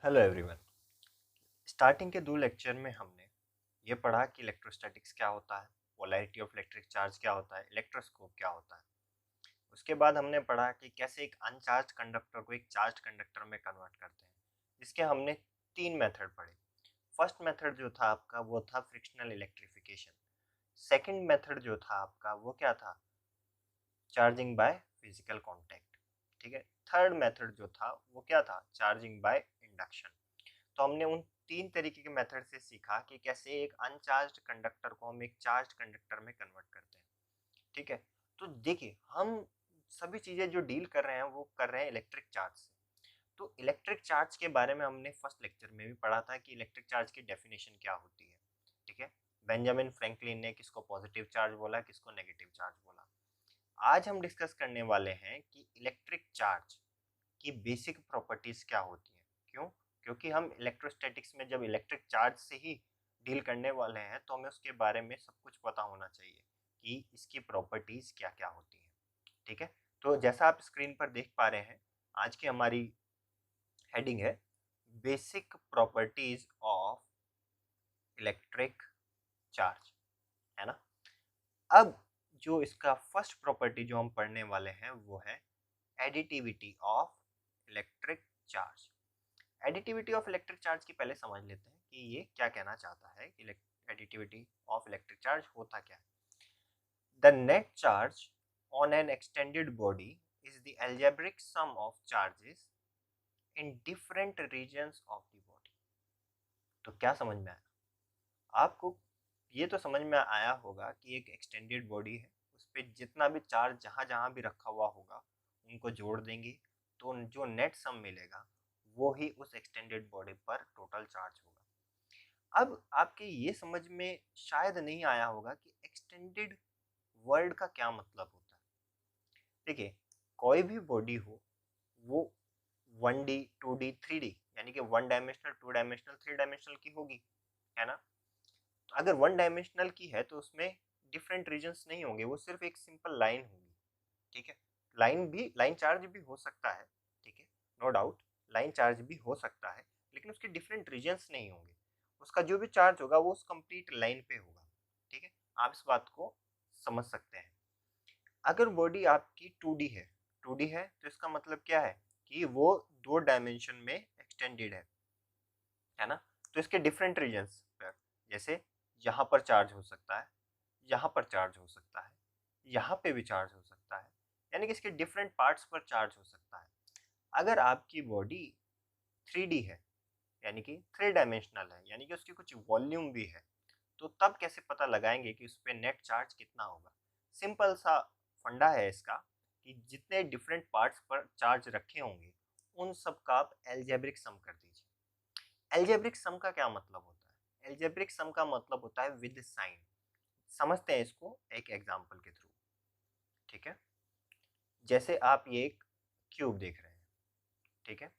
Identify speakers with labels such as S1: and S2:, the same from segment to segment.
S1: Hello everyone. Starting के दो lecture में हमने ये पढ़ा कि इलेक्ट्रोस्टैटिक्स क्या होता है, पोलैरिटी ऑफ इलेक्ट्रिक चार्ज क्या होता है, इलेक्ट्रोस्कोप क्या होता है। उसके बाद हमने पढ़ा कि कैसे एक अनचार्ज कंडक्टर को एक चार्ज कंडक्टर में कन्वर्ट करते हैं, जिसके हमने तीन मेथड पढ़े। फर्स्ट मेथड जो था आपका वो था फ्रिक्शनल इलेक्ट्रिफिकेशन। सेकंड मेथड जो था आपका वो क्या था, चार्जिंग बाय फिजिकल कांटेक्ट। ठीक है। थर्ड मेथड जो था वो क्या था, चार्जिंग बाय इंडक्शन। तो हमने उन तीन तरीके के मेथड से सीखा कि कैसे एक अनचार्ज्ड कंडक्टर को हम एक चार्ज कंडक्टर में कन्वर्ट करते हैं। ठीक है। तो देखिए, हम सभी चीजें जो डील कर रहे हैं वो कर रहे हैं इलेक्ट्रिक चार्ज से। तो इलेक्ट्रिक चार्ज के बारे में हमने फर्स्ट लेक्चर में भी पढ़ा था कि इलेक्ट्रिक चार्ज की डेफिनेशन क्या होती है। ठीक है। बेंजामिन फ्रैंकलिन ने किसको पॉजिटिव चार्ज बोला, किसको नेगेटिव चार्ज बोला। आज हम डिस्कस करने वाले हैं कि इलेक्ट्रिक चार्ज की बेसिक प्रॉपर्टीज क्या होती हैं। क्यों? क्योंकि हम इलेक्ट्रोस्टैटिक्स में जब इलेक्ट्रिक चार्ज से ही डील करने वाले हैं तो हमें उसके बारे में सब कुछ पता होना चाहिए कि इसकी प्रॉपर्टीज क्या क्या होती हैं। ठीक है। तो जैसा आप स्क्रीन पर देख पा रहे हैं, आज की हमारी हेडिंग है basic properties of electric charge, है ना। अब जो इसका फर्स्ट प्रॉपर्टी जो हम पढ़ने वाले हैं वो है additivity of electric charge. Additivity of electric charge की पहले समझ लेते हैं कि ये क्या कहना चाहता है कि एडिटिविटी ऑफ इलेक्ट्रिक चार्ज होता क्या है। The net charge on an extended body is the algebraic sum of charges in different regions of the body। तो क्या समझ में आया आपको? ये तो समझ में आया होगा कि एक एक्सटेंडेड बॉडी है, उस पर जितना भी चार्ज जहाँ जहाँ भी रखा हुआ होगा उनको जोड़ देंगे तो जो नेट सम मिलेगा वो ही उस एक्सटेंडेड बॉडी पर टोटल चार्ज होगा। अब आपके ये समझ में शायद नहीं आया होगा कि एक्सटेंडेड वर्ड का क्या मतलब होता है। देखिए, कोई भी बॉडी हो वो 1D 2D 3D यानी कि one dimensional, two dimensional, three dimensional की होगी, है ना। तो अगर वन डायमेंशनल की है तो उसमें डिफरेंट रीजन्स नहीं होंगे, वो सिर्फ एक सिंपल लाइन होगी। ठीक है। लाइन चार्ज भी हो सकता है। ठीक है, नो डाउट लाइन चार्ज भी हो सकता है, लेकिन उसके डिफरेंट रीजन्स नहीं होंगे। उसका जो भी चार्ज होगा वो उस कंप्लीट लाइन पे होगा। ठीक है, आप इस बात को समझ सकते हैं। अगर बॉडी आपकी 2D है, 2D है तो इसका मतलब क्या है कि वो दो डायमेंशन में एक्सटेंडेड है ना। तो इसके डिफरेंट रीजन्स पर, जैसे यहाँ पर चार्ज हो सकता है, यहाँ पर चार्ज हो सकता है, यहाँ पे भी चार्ज हो सकता है, यानी कि इसके डिफरेंट पार्ट्स पर चार्ज हो सकता है। अगर आपकी बॉडी 3D है यानी कि थ्री डायमेंशनल है, यानी कि उसकी कुछ वॉल्यूम भी है, तो तब कैसे पता लगाएंगे कि उस पर नेट चार्ज कितना होगा? सिंपल सा फंडा है इसका कि जितने डिफरेंट पार्ट्स पर चार्ज रखे होंगे उन सब का आप एल्जेब्रिक सम कर दीजिए। एल्जेब्रिक सम का क्या मतलब होता है? एल्जेब्रिक सम का मतलब होता है विद साइन। समझते हैं इसको एक एग्जांपल के थ्रू। ठीक है। जैसे आप ये एक क्यूब देख रहे हैं, ठीक है।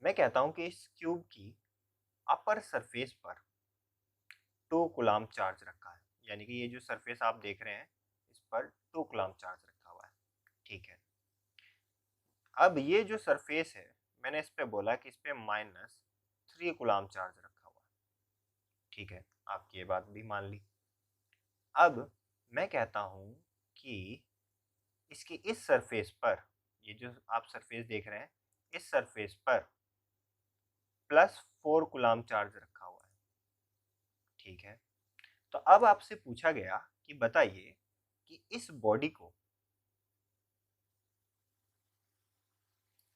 S1: मैं कहता हूं कि इस क्यूब की अपर सरफेस पर 2 कूलम्ब चार्ज रखा है, यानी कि ये जो सरफेस आप देख रहे हैं इस पर 2 कूलम्ब चार्ज रखा हुआ है। ठीक है। अब ये जो सरफेस है, मैंने इस पे बोला कि इस पे -3 कूलम्ब चार्ज रखा हुआ है। ठीक है, आपकी ये बात भी मान ली। अब मैं कहता हूं कि इसकी इस सरफेस पर, ये जो आप सरफेस देख रहे हैं, इस सरफेस पर +4 कूलम्ब चार्ज रखा हुआ है। ठीक है। तो अब आपसे पूछा गया कि बताइए कि इस बॉडी को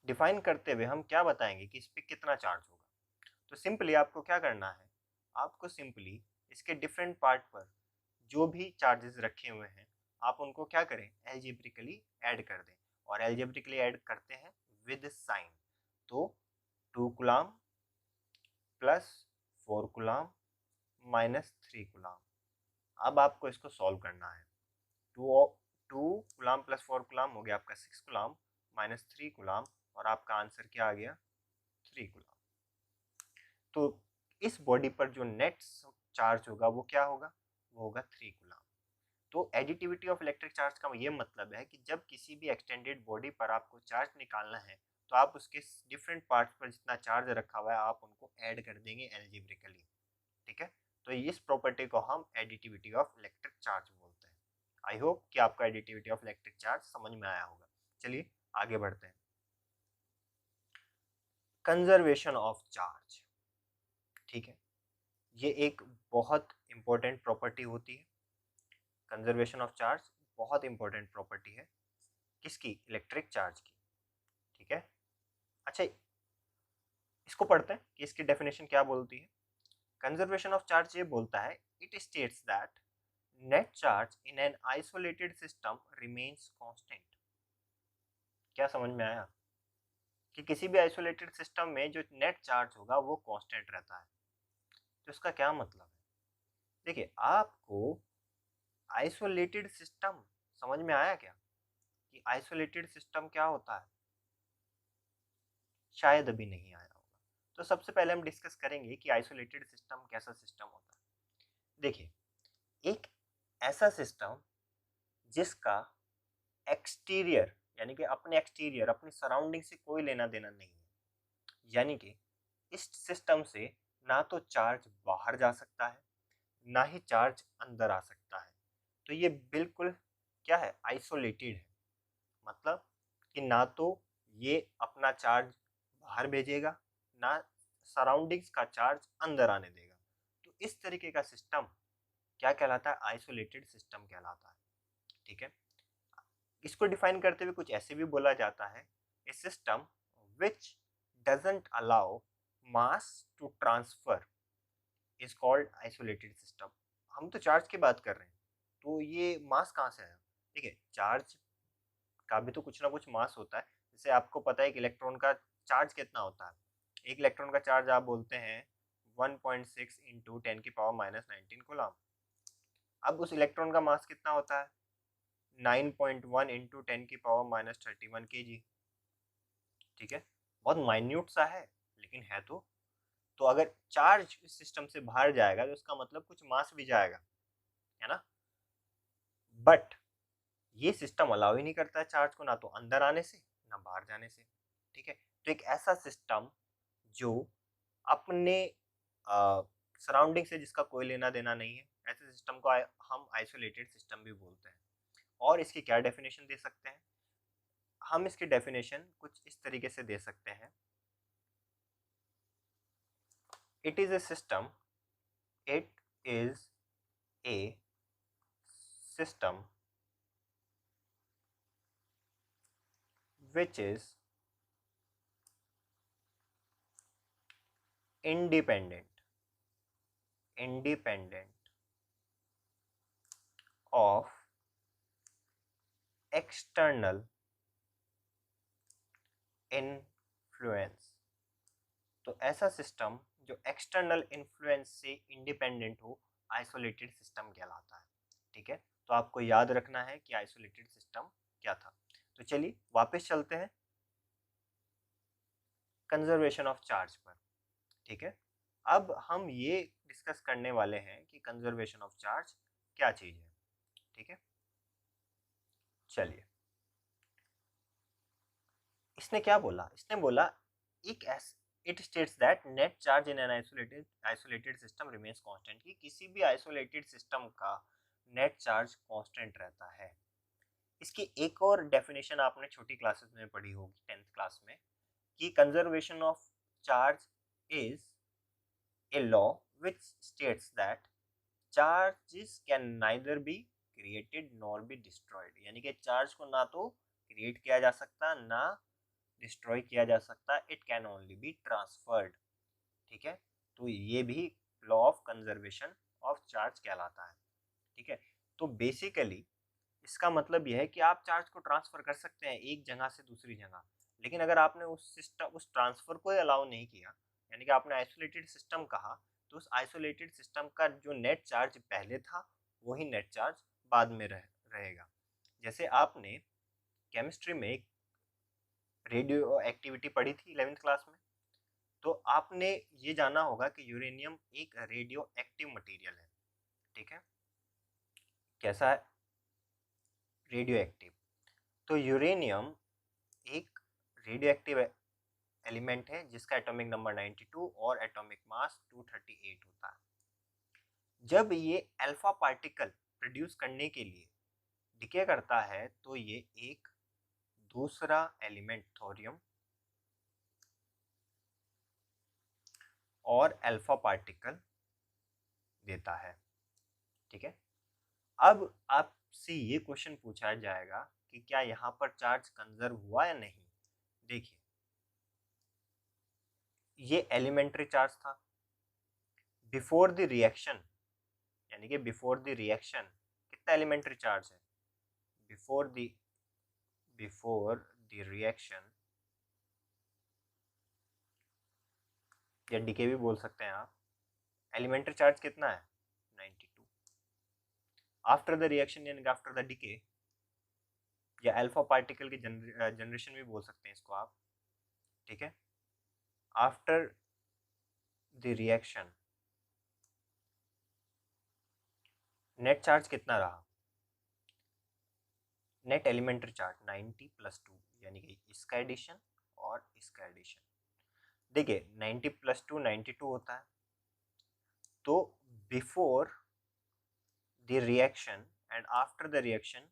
S1: डिफाइन करते हुए हम क्या बताएंगे कि इस पे कितना चार्ज होगा। तो सिंपली आपको क्या करना है, आपको सिंपली इसके डिफरेंट पार्ट पर जो भी चार्जेस रखे हुए हैं आप उनको क्या करें, एल्जेब्रिकली ऐड कर दें। और एल्जेब्रिकली ऐड करते हैं विद साइन। तो 2 कूलम्ब +4 कूलम्ब -3 कूलम्ब। अब आपको इसको सॉल्व करना है। टू टू कूलम्ब +4 कूलम्ब हो गया आपका 6 कूलम्ब, -3 कूलम्ब, और आपका आंसर क्या आ गया, 3 कूलम्ब। तो इस बॉडी पर जो नेट चार्ज होगा वो क्या होगा, वो होगा 3 कूलम्ब। तो एडिटिविटी ऑफ इलेक्ट्रिक चार्ज का ये मतलब है कि जब किसी भी एक्सटेंडेड बॉडी पर आपको चार्ज निकालना है तो आप उसके डिफरेंट पार्ट्स पर जितना चार्ज रखा हुआ है आप उनको ऐड कर देंगे एल्जेब्रिकली, ठीक है। तो इस प्रॉपर्टी को हम एडिटिविटी ऑफ इलेक्ट्रिक चार्ज बोलते हैं। आई होप कि आपको एडिटिविटी ऑफ इलेक्ट्रिक चार्ज समझ में आया होगा। चलिए आगे बढ़ते हैं। कंजर्वेशन ऑफ चार्ज, ठीक है, ये एक बहुत इंपॉर्टेंट प्रॉपर्टी होती है। कंजर्वेशन ऑफ चार्ज बहुत इंपॉर्टेंट प्रॉपर्टी है, किसकी? इलेक्ट्रिक चार्ज की, ठीक है। अच्छा, इसको पढ़ते हैं कि इसकी डेफिनेशन क्या बोलती है। कंजर्वेशन ऑफ चार्ज ये बोलता है, it states that net charge in an isolated system remains constant. क्या समझ में आया? कि किसी भी आइसोलेटेड सिस्टम में जो नेट चार्ज होगा वो कांस्टेंट रहता है। तो इसका क्या मतलब है? देखिए, आपको आइसोलेटेड सिस्टम समझ में आया क्या कि आइसोलेटेड सिस्टम क्या होता है? शायद अभी नहीं आया होगा। तो सबसे पहले हम डिस्कस करेंगे कि आइसोलेटेड सिस्टम कैसा सिस्टम होता है। देखिए, एक ऐसा सिस्टम जिसका एक्सटीरियर यानी कि अपने एक्सटीरियर अपनी सराउंडिंग से कोई लेना देना नहीं है, यानी कि इस सिस्टम से ना तो चार्ज बाहर जा सकता है ना ही चार्ज अंदर आ सकता है। तो ये बिल्कुल क्या है? आइसोलेटेड है। मतलब कि ना तो ये अपना चार्ज बाहर भेजेगा ना सराउंडिंग्स का चार्ज अंदर आने देगा। तो इस तरीके का सिस्टम क्या कहलाता है? आइसोलेटेड सिस्टम कहलाता है, ठीक है। इसको डिफाइन करते हुए कुछ ऐसे भी बोला जाता है, a system which doesn't allow mass to transfer is called isolated system. हम तो चार्ज की बात कर रहे हैं, तो ये मास कहाँ से आया? ठीक है, चार्ज का भी तो कुछ ना कुछ मास होता है। जैसे आपको पता है कि इलेक्ट्रॉन का चार्ज कितना होता है। एक इलेक्ट्रॉन का चार्ज आप बोलते हैं 1.6 इंटू 10⁻⁻19 कूलम। अब उस इलेक्ट्रॉन का मास कितना होता है? 9.1 इंटू 10⁻31 kg, ठीक है। बहुत माइन्यूट सा है लेकिन है तो अगर चार्ज इस सिस्टम से बाहर जाएगा तो उसका मतलब कुछ मास भी जाएगा, है ना। बट ये सिस्टम अलाउ ही नहीं करता है चार्ज को ना तो अंदर आने से ना बाहर जाने से, ठीक है। तो एक ऐसा सिस्टम जो अपने सराउंडिंग से जिसका कोई लेना देना नहीं है, ऐसे सिस्टम को हम आइसोलेटेड सिस्टम भी बोलते हैं। और इसकी क्या डेफिनेशन दे सकते हैं? हम इसकी डेफिनेशन कुछ इस तरीके से दे सकते हैं, it is a system, it is a system which is independent of external influence। तो ऐसा सिस्टम जो एक्सटर्नल इन्फ्लुएंस से इंडिपेंडेंट हो आइसोलेटेड सिस्टम कहलाता है, ठीक है। तो आपको याद रखना है कि आइसोलेटेड सिस्टम क्या था। तो चलिए वापस चलते हैं कंजर्वेशन ऑफ चार्ज पर, ठीक है। अब हम ये डिस्कस करने वाले हैं कि कंजर्वेशन ऑफ चार्ज क्या चीज है, ठीक है। चलिए, इसने क्या बोला? इसने बोला एक it states that net charge in an isolated system remains constant, कि किसी भी आइसोलेटेड सिस्टम का नेट चार्ज कांस्टेंट रहता है। इसकी एक और डेफिनेशन आपने छोटी क्लासेस में पढ़ी होगी 10th क्लास में, कि conservation of charge is a law which states that charges can neither be created nor be destroyed, यानी कि चार्ज को ना तो क्रिएट किया जा सकता ना डिस्ट्रॉय किया जा सकता, it can only be transferred, ठीक है। तो ये भी law of conservation of charge कहलाता है, ठीक है। तो बेसिकली इसका मतलब यह है कि आप चार्ज को ट्रांसफर कर सकते हैं एक जगह से दूसरी जगह, लेकिन अगर आपने उस ट्रांसफर को अलाउ नहीं किया, यानी कि आपने आइसोलेटेड सिस्टम कहा, तो उस आइसोलेटेड सिस्टम का जो नेट चार्ज पहले था वही नेट चार्ज बाद में रहेगा। जैसे आपने केमिस्ट्री में एक रेडियो एक्टिविटी पढ़ी थी 11th क्लास में, तो आपने ये जाना होगा कि यूरेनियम एक रेडियो एक्टिव मटेरियल है, ठीक है। कैसा है? Radio active. तो यूरेनियम एक रेडियो एक्टिव एलिमेंट है जिसका एटॉमिक नंबर 92 और एटॉमिक मास 238 होता है। जब ये अल्फा पार्टिकल प्रोड्यूस करने के लिए डिके करता है तो ये एक दूसरा एलिमेंट थोरियम और अल्फा पार्टिकल देता है। ठीक है, अब आपसे ये क्वेश्चन पूछा जाएगा कि क्या यहाँ पर चार्ज कंजर्व हुआ या नहीं। देखिए, ये एलिमेंट्री चार्ज था। बिफोर द रिएक्शन, यानी कि बिफोर द रिएक्शन कितना एलिमेंट्री चार्ज है? बिफोर द रिएक्शन, या डीके भी बोल सकते हैं आप, एलिमेंट्री चार्ज कितना है? 92। आफ्टर द रिएक्शन यानी कि आफ्टर द डीके, या अल्फा पार्टिकल की जनरेशन भी बोल सकते हैं इसको आप। ठीक है, after the reaction net charge कितना रहा? नेट एलिमेंट्री चार्ज 90 + 2, यानी कि इसका एडिशन और इसका एडिशन। देखिए 90 + 2 92 होता है, तो before the reaction and after the reaction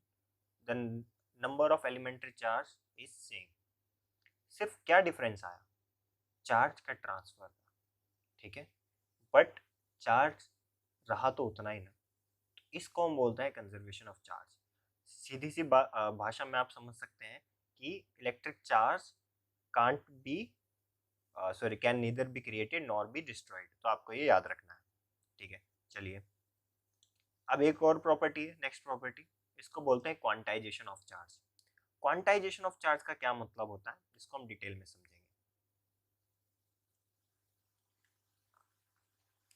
S1: the number of elementary charge is same. सिर्फ क्या डिफरेंस आया? चार्ज का ट्रांसफर। ठीक है, बट चार्ज रहा तो उतना ही ना, तो इसको हम बोलते हैं कंजर्वेशन ऑफ चार्ज। सीधी सी भाषा में आप समझ सकते हैं कि electric charge can't be can neither be created nor be destroyed. तो आपको ये याद रखना है। ठीक है, चलिए अब एक और प्रॉपर्टी है, नेक्स्ट प्रॉपर्टी, इसको बोलते हैं quantization of charge. Quantization of charge का क्या मतलब होता है, इसको हम डिटेल में समझेंगे।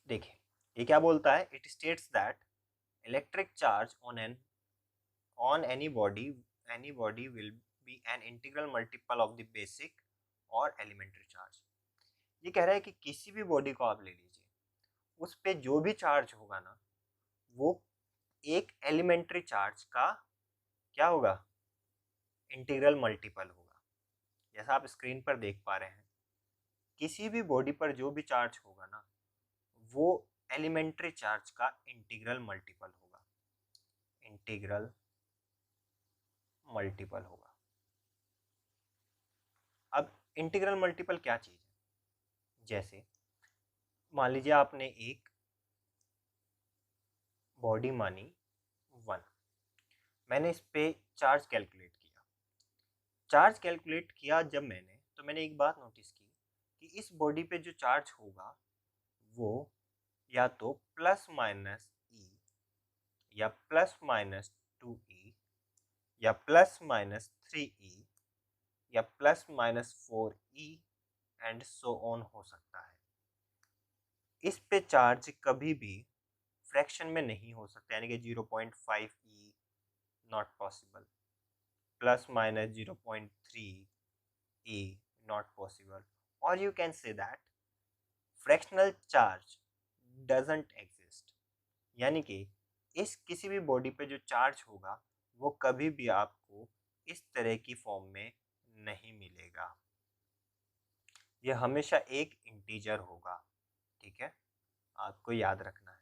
S1: देखिए ये क्या बोलता है, it states that electric charge on any body will be an integral multiple of the basic और elementary charge। ये कह रहा है कि किसी भी बॉडी को आप ले लीजिए, उस पे जो भी चार्ज होगा ना वो एक एलिमेंट्री चार्ज का क्या होगा? इंटीग्रल मल्टीपल होगा। जैसा आप स्क्रीन पर देख पा रहे हैं, किसी भी बॉडी पर जो भी चार्ज होगा ना वो एलिमेंट्री चार्ज का इंटीग्रल मल्टीपल होगा। इंटीग्रल मल्टीपल होगा। अब इंटीग्रल मल्टीपल क्या चीज है? जैसे मान लीजिए आपने एक बॉडी मानी 1, मैंने इस पे चार्ज कैलकुलेट किया। चार्ज कैलकुलेट किया जब मैंने, तो मैंने एक बात नोटिस की कि इस बॉडी पे जो चार्ज होगा वो या तो ±e या ±2e या ±3e या +-4e एंड सो ऑन हो सकता है। इस पे चार्ज कभी भी फ्रैक्शन में नहीं हो सकता, यानी कि 0.5e not possible, ±0.3e not possible, और you can say that fractional charge doesn't exist. यानी कि इस किसी भी बॉडी पे जो चार्ज होगा वो कभी भी आपको इस तरह की फॉर्म में नहीं मिलेगा, यह हमेशा एक इंटीजर होगा। ठीक है, आपको याद रखना है।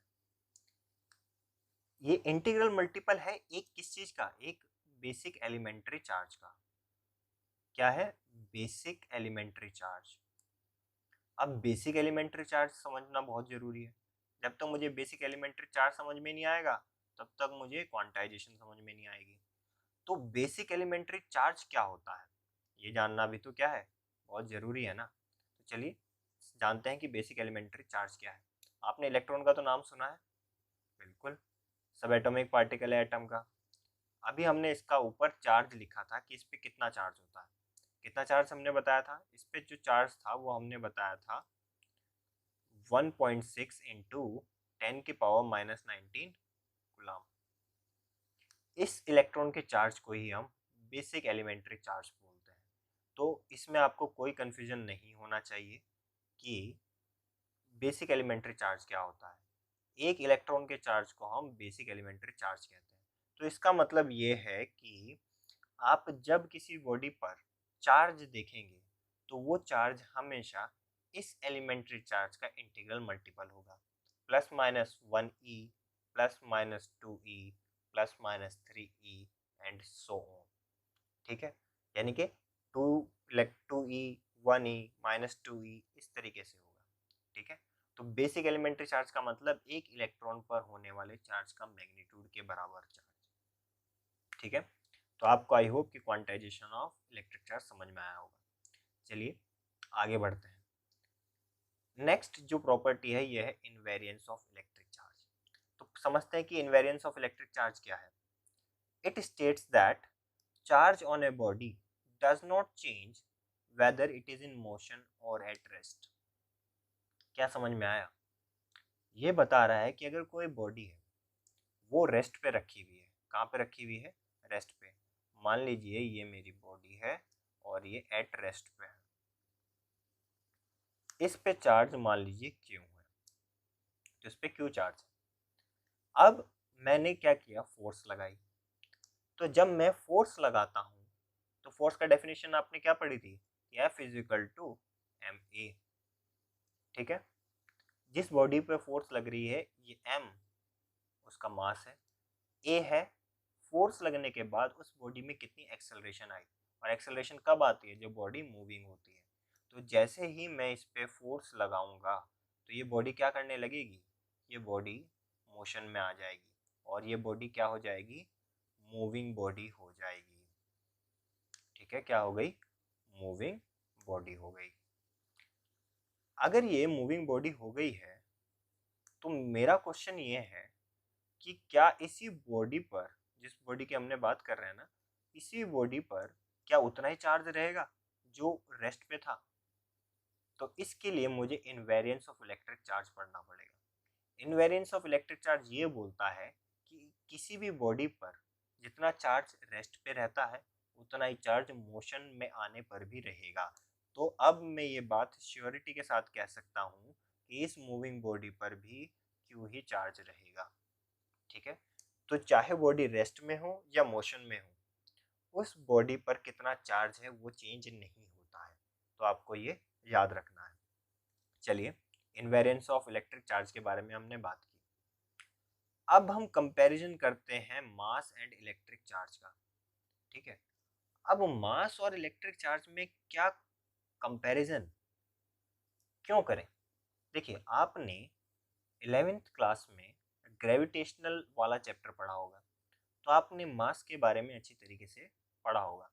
S1: ये इंटीग्रल मल्टीपल है एक किस चीज का? एक बेसिक एलिमेंट्री चार्ज का। क्या है? Basic elementary charge. अब बेसिक एलिमेंट्री चार्ज समझना बहुत जरूरी है। जब तक मुझे बेसिक एलिमेंट्री चार्ज समझ में नहीं आएगा तब तक मुझे क्वांटाइजेशन समझ में नहीं आएगी। तो बेसिक एलिमेंट्री चार्ज क्या होता है ये जानना भी तो क्या है, बहुत जरूरी है ना। तो चलिए जानते हैं कि बेसिक एलिमेंट्री चार्ज क्या है। आपने इलेक्ट्रॉन का तो नाम सुना है, बिल्कुल, सब एटॉमिक पार्टिकल है एटम का। अभी हमने इसका ऊपर चार्ज लिखा था कि इस पे कितना चार्ज होता है। कितना चार्ज हमने बताया था? इस पे जो चार्ज था वो हमने बताया था 1.6 इंटू 10⁻⁻19 कूलम। इस इलेक्ट्रॉन के चार्ज को ही हम बेसिक एलिमेंट्री चार्ज बोलते हैं। तो इसमें आपको कोई कंफ्यूजन नहीं होना चाहिए कि बेसिक एलिमेंट्री चार्ज क्या होता है। एक इलेक्ट्रॉन के चार्ज को हम बेसिक एलिमेंट्री चार्ज कहते हैं। तो इसका मतलब ये है कि आप जब किसी बॉडी पर चार्ज देखेंगे तो वो चार्ज हमेशा इस एलिमेंट्री चार्ज का इंटीग्रल मल्टीपल होगा, plus minus 1e, plus minus 2e, plus minus 3e and so on. ठीक है, यानी कि 2e 1e माइनस 2e इस तरीके से होगा। ठीक है, तो बेसिक एलिमेंट्री चार्ज का मतलब एक इलेक्ट्रॉन पर होने वाले चार्ज का मैग्नीट्यूड के बराबर चार्ज। ठीक है, तो आपको आई होप कि क्वांटाइजेशन ऑफ इलेक्ट्रिक चार्ज समझ में आया होगा। चलिए आगे बढ़ते हैं। नेक्स्ट जो प्रॉपर्टी है ये है इनवेरिएंस ऑफ इलेक्ट्रिक चार्ज। तो समझते हैं कि इनवेरिएंस ऑफ इलेक्ट्रिक चार्ज क्या है। It states that charge on a body does not change whether it is in motion और एट रेस्ट। क्या समझ में आया? ये बता रहा है कि अगर कोई बॉडी है वो रेस्ट पे रखी हुई है, कहाँ पे रखी हुई है? रेस्ट पे। मान लीजिए ये मेरी बॉडी है और ये एट रेस्ट पे है, इस पे चार्ज मान लीजिए क्यू है, तो इस पे क्यू चार्ज है। अब मैंने क्या किया? फोर्स लगाई। तो जब मैं फोर्स लगाता हूँ तो फोर्स का डेफिनेशन आपने क्या पढ़ी थी? F is equal to M A. ठीक है, जिस बॉडी पे फोर्स लग रही है ये m उसका मास है, a है फोर्स लगने के बाद उस बॉडी में कितनी एक्सेलरेशन आई, और एक्सेलरेशन कब आती है? जब बॉडी मूविंग होती है। तो जैसे ही मैं इस पे फोर्स लगाऊंगा तो ये बॉडी क्या करने लगेगी? ये बॉडी मोशन में आ जाएगी और ये बॉडी क्या हो जाएगी? मूविंग बॉडी हो जाएगी। ठीक है, क्या हो गई? मूविंग बॉडी हो गई। अगर ये मूविंग बॉडी हो गई है तो मेरा क्वेश्चन ये है कि क्या इसी बॉडी पर, जिस बॉडी की हमने बात कर रहे हैं ना, इसी बॉडी पर क्या उतना ही चार्ज रहेगा जो रेस्ट पे था? तो इसके लिए मुझे इनवेरिएंस ऑफ इलेक्ट्रिक चार्ज पढ़ना पड़ेगा। इनवेरिएंस ऑफ इलेक्ट्रिक चार्ज ये बोलता है कि किसी भी बॉडी पर जितना चार्ज रेस्ट पे रहता है उतना ही चार्ज मोशन में आने पर भी रहेगा। तो अब मैं ये बात श्योरिटी के साथ कह सकता हूँ कि इस मूविंग बॉडी पर भी क्यू ही चार्ज रहेगा। ठीक है, तो चाहे बॉडी रेस्ट में हो या मोशन में हो, उस बॉडी पर कितना चार्ज है वो चेंज नहीं होता है। तो आपको ये याद रखना है। चलिए, इनवेरिएंस ऑफ इलेक्ट्रिक चार्ज के बारे में हमने बात की। अब हम कंपैरिजन करते हैं मास एंड इलेक्ट्रिक चार्ज का। ठीक है, अब मास और इलेक्ट्रिक चार्ज में क्या कंपैरिजन क्यों करें? देखिए, आपने 11th क्लास में ग्रेविटेशनल वाला चैप्टर पढ़ा होगा, तो आपने मास के बारे में अच्छी तरीके से पढ़ा होगा।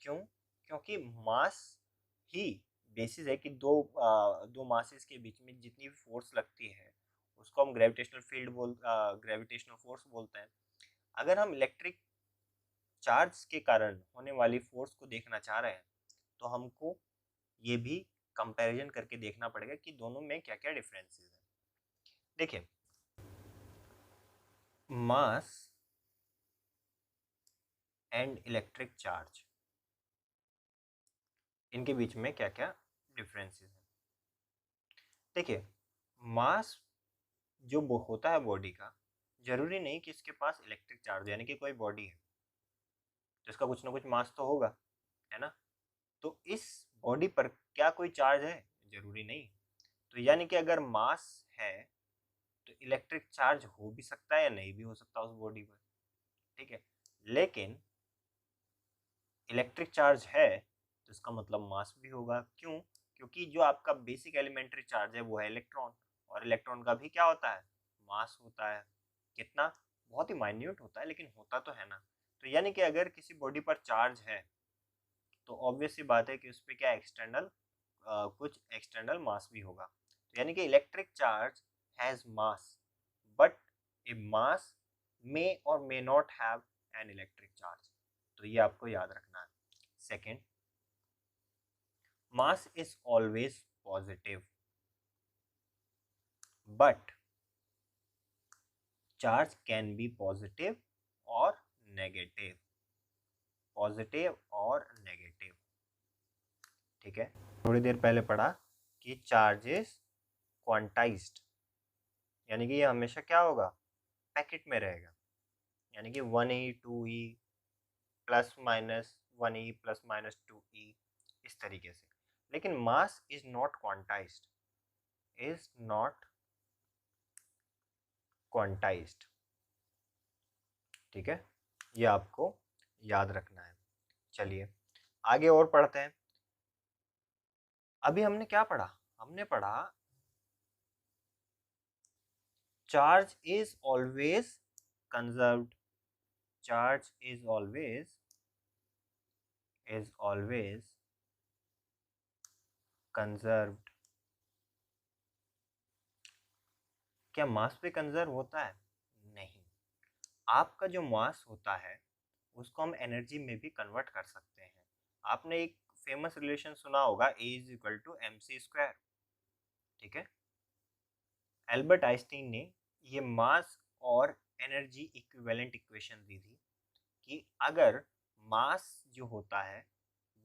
S1: क्यों? क्योंकि मास ही बेसिस है कि दो मासेस के बीच में जितनी भी फोर्स लगती है उसको हम ग्रेविटेशनल फोर्स बोलते हैं। अगर हम इलेक्ट्रिक चार्ज के कारण होने वाली फोर्स को देखना चाह रहे हैं तो हमको ये भी कंपैरिजन करके देखना पड़ेगा कि दोनों में क्या क्या डिफरेंसेस हैं। देखिए, मास एंड इलेक्ट्रिक चार्ज, इनके बीच में क्या क्या डिफरेंसेस हैं। देखिए, मास जो होता है बॉडी का, जरूरी नहीं कि इसके पास इलेक्ट्रिक चार्ज, यानी कि कोई बॉडी है जिसका कुछ ना कुछ मास तो होगा, है ना? तो इस बॉडी पर क्या कोई चार्ज है? जरूरी नहीं। तो यानी कि अगर मास है तो इलेक्ट्रिक चार्ज हो भी सकता है या नहीं भी हो सकता उस बॉडी पर। ठीक है, लेकिन इलेक्ट्रिक चार्ज है तो इसका मतलब मास भी होगा। क्यों? क्योंकि जो आपका बेसिक एलिमेंट्री चार्ज है वो है इलेक्ट्रॉन, और इलेक्ट्रॉन का भी क्या होता है? मास होता है। कितना? बहुत ही माइन्यूट होता है, लेकिन होता तो है ना। तो यानी कि अगर किसी बॉडी पर चार्ज है तो ऑब्वियस सी बात है कि उस पर क्या एक्सटर्नल कुछ एक्सटर्नल मास भी होगा। तो यानी कि electric charge has mass, but a mass may और may not have an electric charge. तो ये आपको याद रखना है। Second, mass is always positive, but charge can be positive और नेगेटिव, पॉजिटिव और नेगेटिव। ठीक है, थोड़ी देर पहले पढ़ा कि चार्ज इज क्वांटाइज्ड, यानी कि ये हमेशा क्या होगा? पैकेट में रहेगा, यानी कि 1e 2e plus minus 1e plus minus 2e इस तरीके से। लेकिन mass is not quantized, is not quantized, ठीक है, ये आपको याद रखना है। चलिए आगे और पढ़ते हैं। अभी हमने क्या पढ़ा? हमने पढ़ा charge is always conserved, charge is always conserved. क्या मास भी कंजर्व होता है? नहीं। आपका जो मास होता है उसको हम एनर्जी में भी कन्वर्ट कर सकते हैं। आपने एक फेमस रिलेशन सुना होगा, E is equal to M C square, ठीक है। एल्बर्ट आइंस्टीन ने ये मास और एनर्जी इक्विवेलेंट इक्वेशन दी थी कि अगर मास जो होता है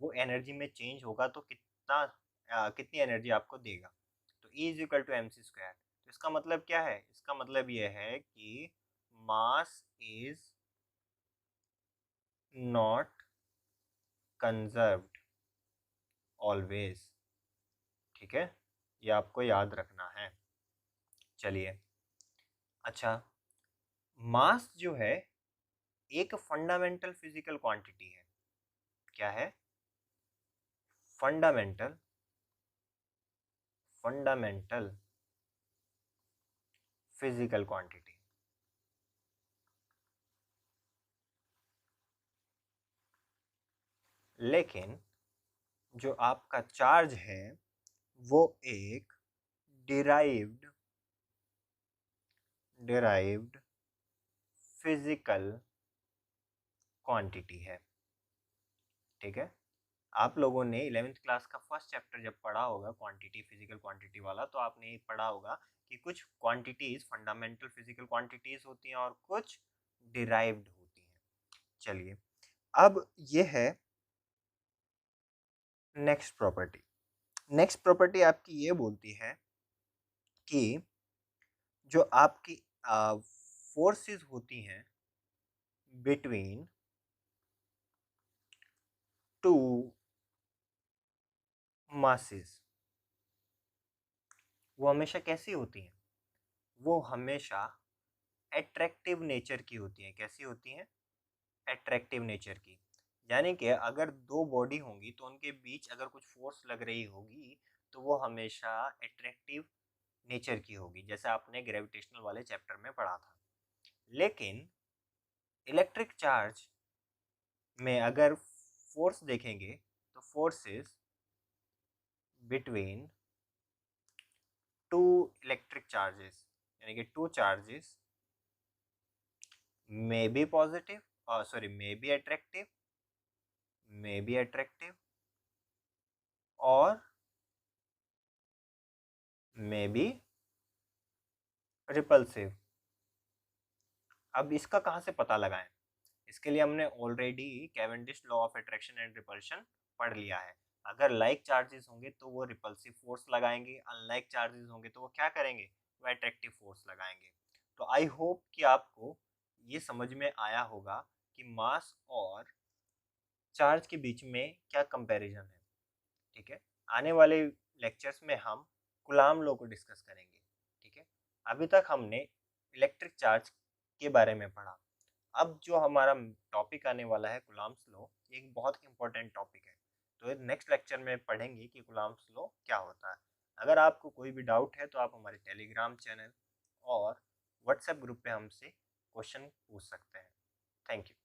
S1: वो एनर्जी में चेंज होगा तो कितनी एनर्जी आपको देगा। तो E is equal to M C square. तो इसका मतलब क्या है? इसका मतलब ये है कि mass is not conserved always, ठीक है, ये आपको याद रखना है। चलिए अच्छा, मास जो है एक फंडामेंटल फिजिकल क्वांटिटी है। क्या है? Fundamental physical quantity. लेकिन जो आपका चार्ज है वो एक डिराइव्ड फिजिकल क्वांटिटी है, ठीक है। आप लोगों ने 11th क्लास का फर्स्ट चैप्टर जब पढ़ा होगा क्वांटिटी, फिजिकल क्वांटिटी वाला, तो आपने ये पढ़ा होगा कि कुछ क्वांटिटीज फंडामेंटल फिजिकल क्वांटिटीज होती हैं और कुछ डिराइव्ड होती हैं। चलिए अब ये है नेक्स्ट प्रॉपर्टी। नेक्स्ट प्रॉपर्टी आपकी ये बोलती है कि जो आपकी फोर्सेस होती हैं बिटवीन टू मासेस, वो हमेशा कैसी होती हैं? वो हमेशा एट्रैक्टिव नेचर की होती हैं। कैसी होती हैं? एट्रैक्टिव नेचर की। यानी कि अगर दो बॉडी होंगी तो उनके बीच अगर कुछ फोर्स लग रही होगी तो वो हमेशा एट्रैक्टिव नेचर की होगी, जैसे आपने ग्रेविटेशनल वाले चैप्टर में पढ़ा था। लेकिन इलेक्ट्रिक चार्ज में अगर फोर्स देखेंगे तो forces between two electric charges, यानी कि two charges may be positive, sorry, may be attractive और may be repulsive। अब इसका कहाँ से पता लगाएं? इसके लिए हमने already Cavendish law of attraction and repulsion पढ़ लिया है। अगर लाइक चार्जेस होंगे तो वो रिपल्सिव फोर्स लगाएंगे, अनलाइक चार्जेस होंगे तो वो क्या करेंगे? वो अट्रैक्टिव फोर्स लगाएंगे। तो आई होप कि आपको ये समझ में आया होगा कि मास और चार्ज के बीच में क्या कंपैरिजन है, ठीक है। आने वाले लेक्चर्स में हम कूलाम लॉ को डिस्कस करेंगे, ठीक है। अभी तक हमने इलेक्ट्रिक चार्ज के बारे में पढ़ा। अब जो हमारा टॉपिक आने वाला है कूलाम्स लॉ, एक बहुत इंपॉर्टेंट टॉपिक है। तो नेक्स्ट लेक्चर में पढ़ेंगे कि कूलाम्स लॉ क्या होता है। अगर आपको कोई भी डाउट है तो आप हमारे टेलीग्राम चैनल और व्हाट्सएप ग्रुप पे हमसे क्वेश्चन पूछ सकते हैं। Thank you.